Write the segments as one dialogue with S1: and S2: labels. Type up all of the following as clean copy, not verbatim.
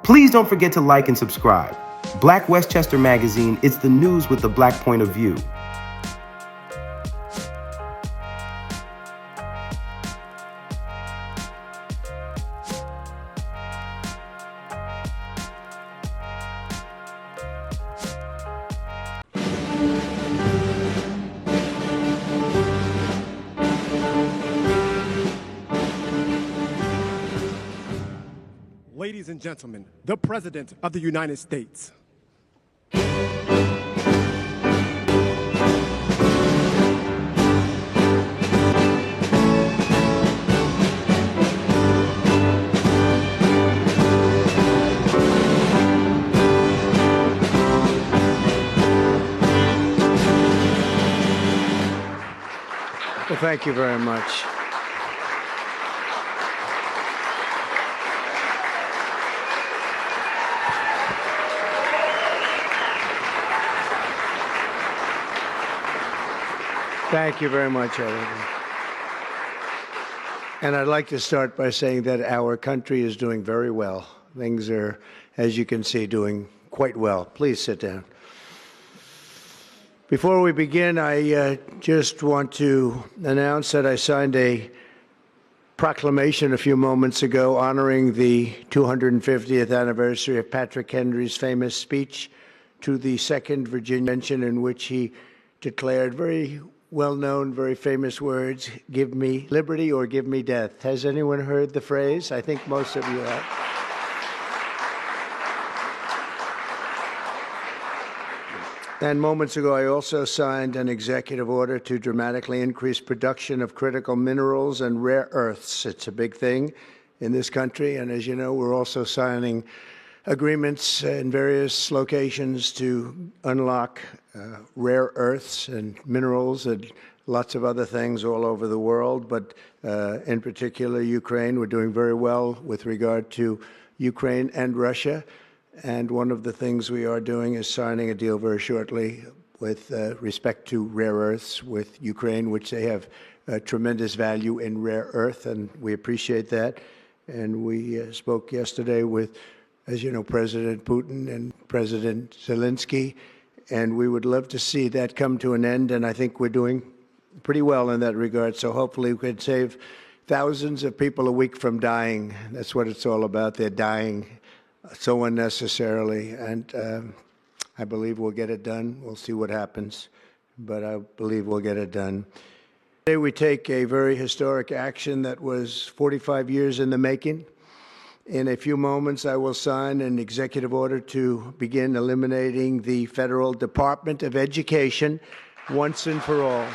S1: Please don't forget to like and subscribe. Black Westchester Magazine is the news with the Black point of view.
S2: Ladies and gentlemen, the President of the United States.
S3: Well, thank you very much. Thank you very much, everyone. And I'd like to start by saying that our country is doing very well. Things are, as you can see, doing quite well. Please sit down. Before we begin, I just want to announce that I signed a proclamation a few moments ago honoring the 250th anniversary of Patrick Henry's famous speech to the Second Virginia Convention, in which he declared very well-known, very famous words, "Give me liberty or give me death." Has anyone heard the phrase? I think most of you have. And moments ago, I also signed an executive order to dramatically increase production of critical minerals and rare earths. It's a big thing in this country, and as you know, we're also signing agreements in various locations to unlock rare earths and minerals and lots of other things all over the world, but in particular Ukraine. We're doing very well with regard to Ukraine and Russia, and one of the things we are doing is signing a deal very shortly with respect to rare earths with Ukraine, which they have tremendous value in rare earth, and we appreciate that. And we spoke yesterday with, as you know, President Putin and President Zelensky, and we would love to see that come to an end, and I think we're doing pretty well in that regard. So hopefully we could save thousands of people a week from dying. That's what it's all about. They're dying so unnecessarily, and I believe we'll get it done. We'll see what happens, but I believe we'll get it done. Today we take a very historic action that was 45 years in the making. In a few moments, I will sign an executive order to begin eliminating the Federal Department of Education once and for all.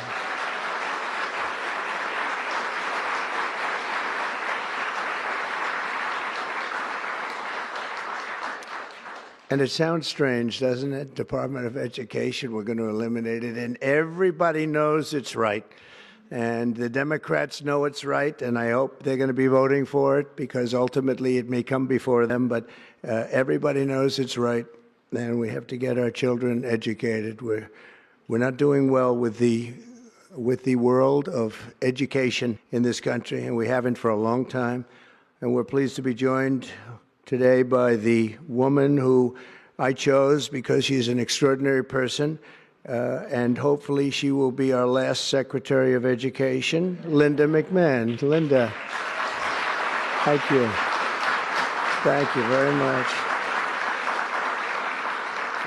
S3: And it sounds strange, doesn't it? Department of Education, we're going to eliminate it, and everybody knows it's right. And the Democrats know it's right, and I hope they're going to be voting for it, because ultimately it may come before them, but everybody knows it's right, and we have to get our children educated. We're not doing well with the world of education in this country, and we haven't for a long time. And we're pleased to be joined today by the woman who I chose because she's an extraordinary person. And hopefully she will be our last Secretary of Education, Linda McMahon. Linda, thank you. Thank you very much.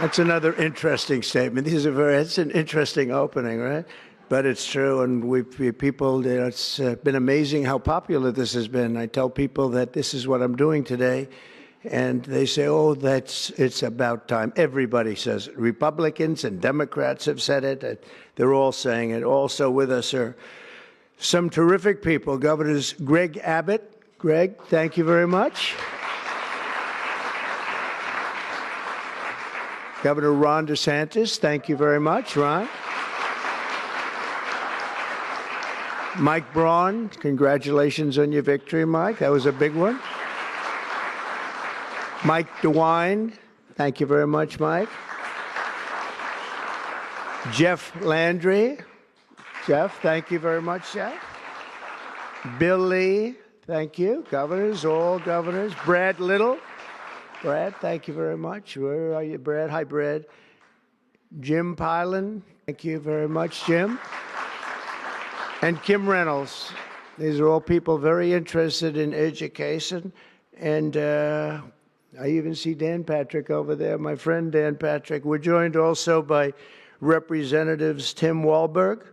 S3: That's another interesting statement. It's an interesting opening, right? But it's true, and it's been amazing how popular this has been. I tell people that this is what I'm doing today, and they say, "Oh, it's about time." Everybody says it. Republicans and Democrats have said it. They're all saying it. Also with us are some terrific people. Governors Greg Abbott. Greg, thank you very much. Governor Ron DeSantis, thank you very much, Ron. Mike Braun, congratulations on your victory, Mike. That was a big one. Mike DeWine, thank you very much, Mike. Jeff Landry. Jeff, thank you very much, Jeff. Bill Lee, thank you. Governors, all governors. Brad Little. Brad, thank you very much. Where are you, Brad? Hi, Brad. Jim Pylan, thank you very much, Jim. And Kim Reynolds. These are all people very interested in education. And I even see Dan Patrick over there, my friend Dan Patrick. We're joined also by Representatives Tim Walberg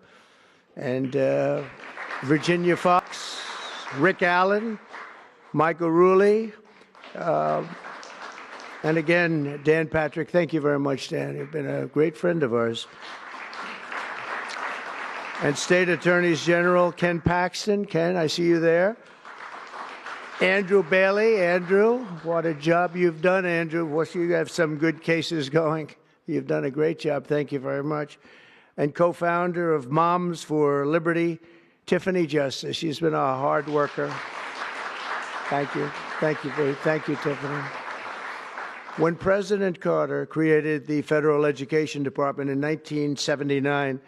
S3: and Virginia Fox, Rick Allen, Michael Rulli, and again, Dan Patrick. Thank you very much, Dan. You've been a great friend of ours. And State Attorneys General Ken Paxton. Ken, I see you there. Andrew Bailey. Andrew, what a job you've done, Andrew. You have some good cases going. You've done a great job. Thank you very much. And co-founder of Moms for Liberty, Tiffany Justice. She's been a hard worker. Thank you. Thank you, Tiffany. When President Carter created the Federal Education Department in 1979,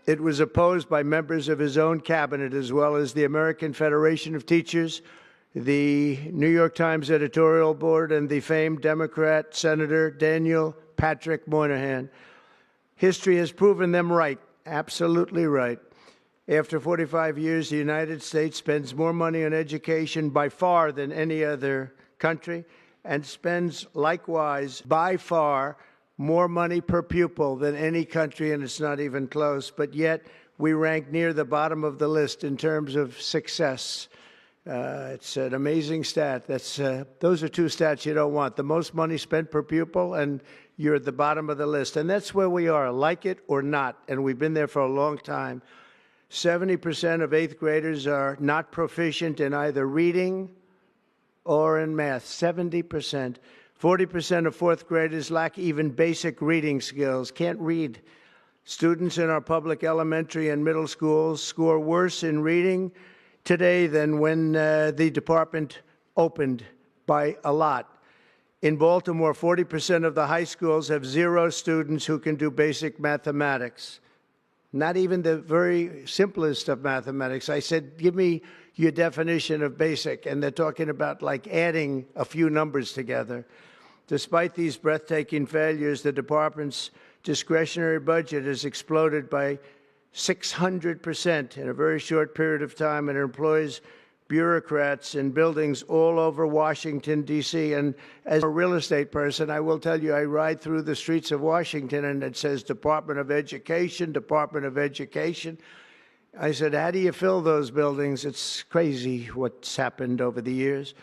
S3: it was opposed by members of his own cabinet, as well as the American Federation of Teachers, the New York Times editorial board, and the famed Democrat Senator Daniel Patrick Moynihan. History has proven them right, absolutely right. After 45 years, the United States spends more money on education by far than any other country, and spends likewise by far more money per pupil than any country, and it's not even close. But yet we rank near the bottom of the list in terms of success. It's an amazing stat. Those are two stats you don't want. The most money spent per pupil, and you're at the bottom of the list. And that's where we are, like it or not, and we've been there for a long time. 70% of eighth graders are not proficient in either reading or in math, 70%. 40% of fourth graders lack even basic reading skills, can't read. Students in our public elementary and middle schools score worse in reading today than when the department opened, by a lot. In Baltimore, 40% of the high schools have 0 students who can do basic mathematics. Not even the very simplest of mathematics. I said, give me your definition of basic, and they're talking about like adding a few numbers together. Despite these breathtaking failures, the department's discretionary budget has exploded by 600% in a very short period of time, and it employs bureaucrats in buildings all over Washington, D.C. And as a real estate person, I will tell you, I ride through the streets of Washington, and it says Department of Education, Department of Education. I said, how do you fill those buildings? It's crazy what's happened over the years.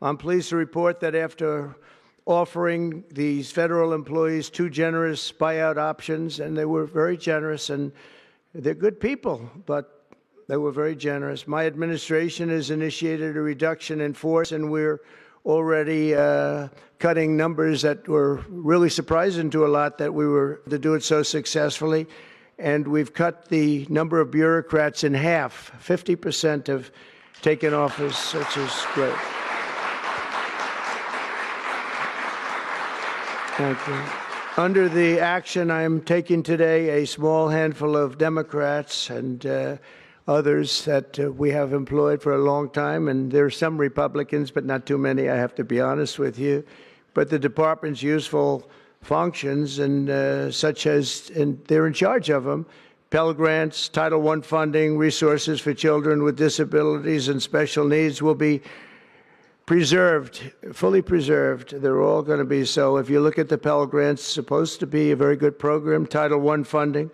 S3: I'm pleased to report that after offering these federal employees 2 generous buyout options, and they were very generous, and they're good people, but they were very generous. My administration has initiated a reduction in force, and we're already cutting numbers that were really surprising to a lot that we were to do it so successfully. And we've cut the number of bureaucrats in half. 50% have taken office, which is great. Thank you. Under the action I'm taking today, a small handful of Democrats and others that we have employed for a long time, and there are some Republicans, but not too many, I have to be honest with you. But the department's useful functions, and such as, and they're in charge of them, Pell Grants, Title I funding, resources for children with disabilities and special needs will be preserved, fully preserved. They're all going to be so. If you look at the Pell Grants, it's supposed to be a very good program, Title I funding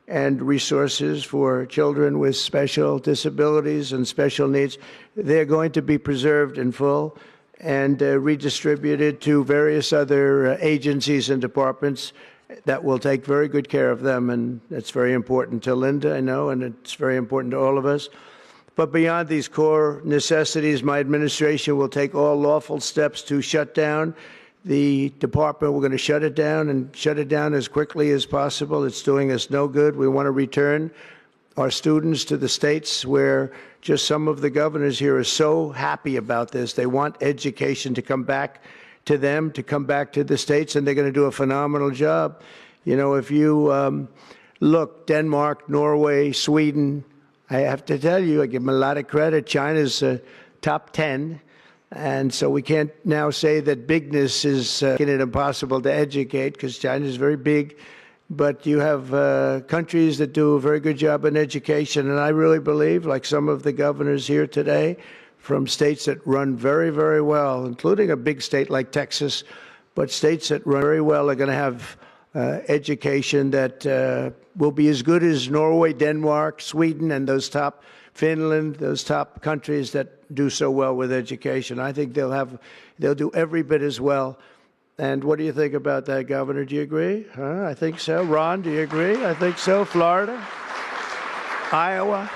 S3: and resources for children with special disabilities and special needs. They're going to be preserved in full and redistributed to various other agencies and departments that will take very good care of them. And that's very important to Linda, I know, and it's very important to all of us. But beyond these core necessities, my administration will take all lawful steps to shut down the department. We're going to shut it down and shut it down as quickly as possible. It's doing us no good. We want to return our students to the states where just some of the governors here are so happy about this. They want education to come back to them, to come back to the states, and they're going to do a phenomenal job. You know, if you look, Denmark, Norway, Sweden, I have to tell you, I give them a lot of credit. China's top 10. And so we can't now say that bigness is making it impossible to educate, because China is very big. But you have countries that do a very good job in education. And I really believe, like some of the governors here today, from states that run very, very well, including a big state like Texas, but states that run very well are going to have education that will be as good as Norway, Denmark, Sweden, and those top, Finland, those top countries that do so well with education. I think they'll do every bit as well. And what do you think about that, Governor? Do you agree? I think so. Ron, do you agree? I think so. Florida? Iowa?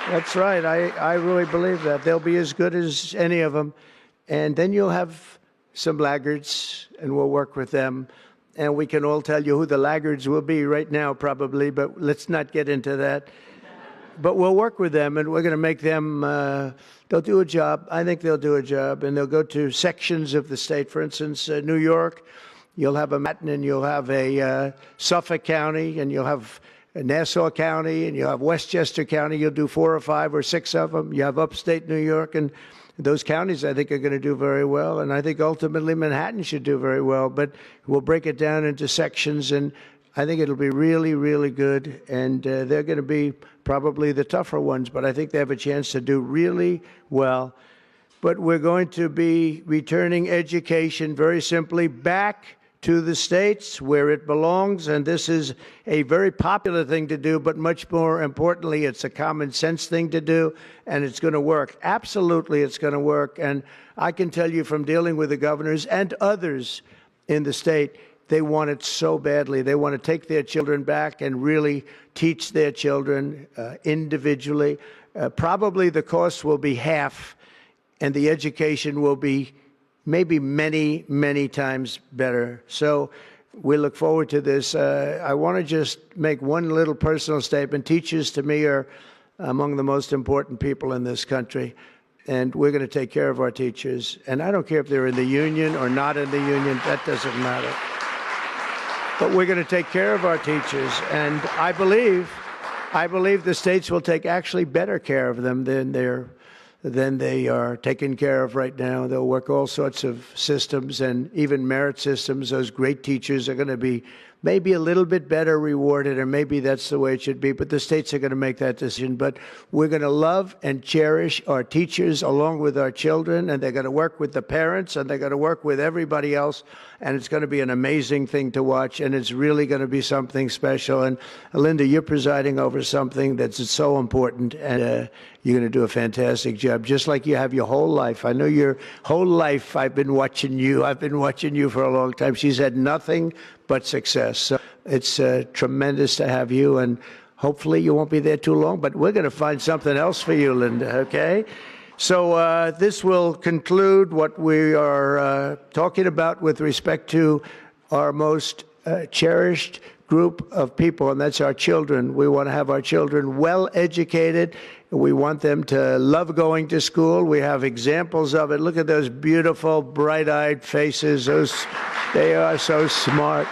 S3: That's right. I really believe that. They'll be as good as any of them. And then you'll have some laggards, and we'll work with them. And we can all tell you who the laggards will be right now, probably, but let's not get into that. But we'll work with them, and we're going to make them, they'll do a job. I think they'll do a job, and they'll go to sections of the state. For instance, New York, you'll have a Manhattan, and you'll have a Suffolk County, and you'll have Nassau County, and you'll have Westchester County. You'll do 4 or 5 or 6 of them. You have upstate New York, and those counties, I think, are going to do very well. And I think ultimately Manhattan should do very well. But we'll break it down into sections, and I think it'll be really, really good. And they're going to be probably the tougher ones, but I think they have a chance to do really well. But we're going to be returning education very simply back to the states where it belongs, and this is a very popular thing to do, but much more importantly, it's a common sense thing to do, and it's going to work. Absolutely, it's going to work. And I can tell you from dealing with the governors and others in the state, they want it so badly. They want to take their children back and really teach their children individually. Probably the cost will be half, and the education will be maybe many, many times better. So we look forward to this. I want to just make one little personal statement. Teachers, to me, are among the most important people in this country, and we're going to take care of our teachers. And I don't care if they're in the union or not in the union. That doesn't matter. But we're going to take care of our teachers, and I believe the states will take actually better care of them than they are taken care of right now. They'll work all sorts of systems and even merit systems. Those great teachers are going to be maybe a little bit better rewarded, or maybe that's the way it should be, but the states are going to make that decision. But we're going to love and cherish our teachers along with our children, and they're going to work with the parents, and they're going to work with everybody else, and it's going to be an amazing thing to watch, and it's really going to be something special. And Linda, you're presiding over something that's so important, and you're going to do a fantastic job, just like you have your whole life. I know your whole life I've been watching you. I've been watching you for a long time. She's had nothing but success. So it's tremendous to have you, and hopefully you won't be there too long, but we're going to find something else for you, Linda, okay? So this will conclude what we are talking about with respect to our most cherished group of people, and that's our children. We want to have our children well educated. We want them to love going to school. We have examples of it. Look at those beautiful, bright-eyed faces. They are so smart.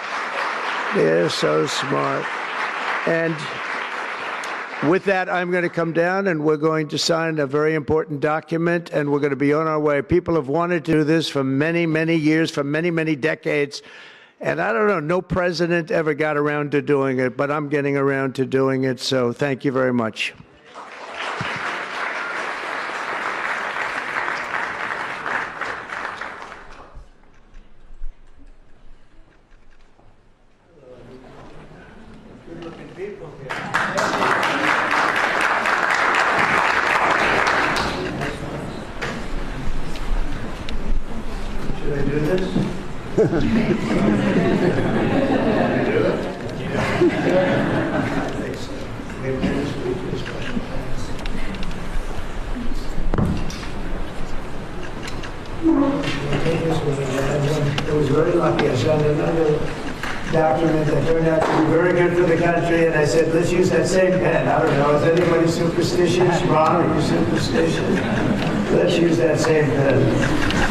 S3: They're so smart. And with that, I'm going to come down, and we're going to sign a very important document, and we're going to be on our way. People have wanted to do this for many, many years, for many, many decades. And I don't know, no president ever got around to doing it, but I'm getting around to doing it, so thank you very much. Good-looking people here. Should I do this? It was very lucky. I signed another document that turned out to be very good for the country, and I said, let's use that same pen. I don't know, is anybody superstitious? Ron, are you superstitious? Let's use that same pen.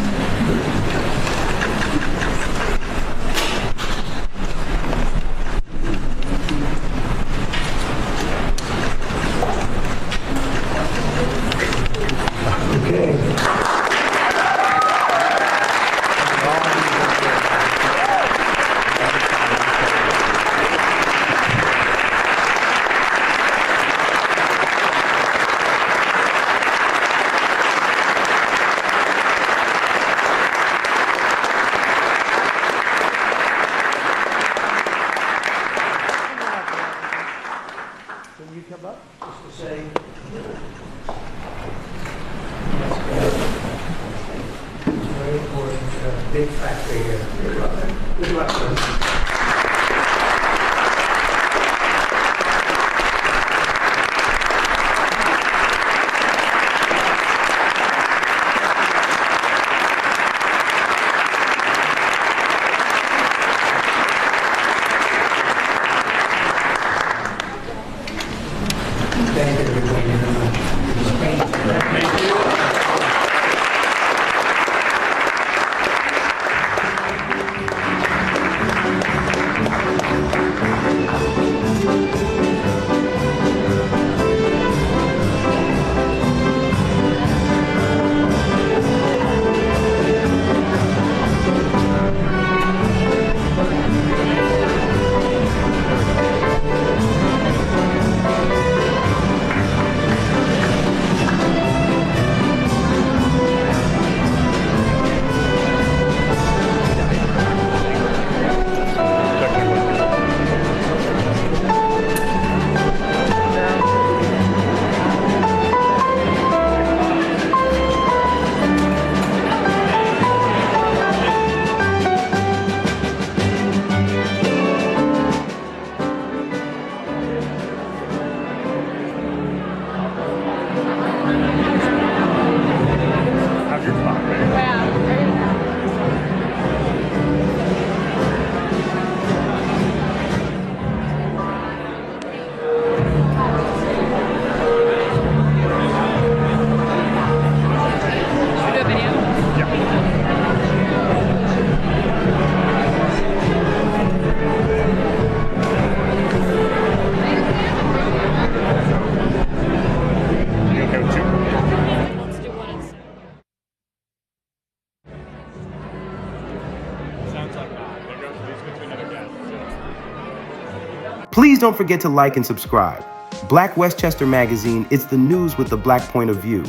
S1: Please don't forget to like and subscribe. Black Westchester Magazine, it's the news with the Black point of view.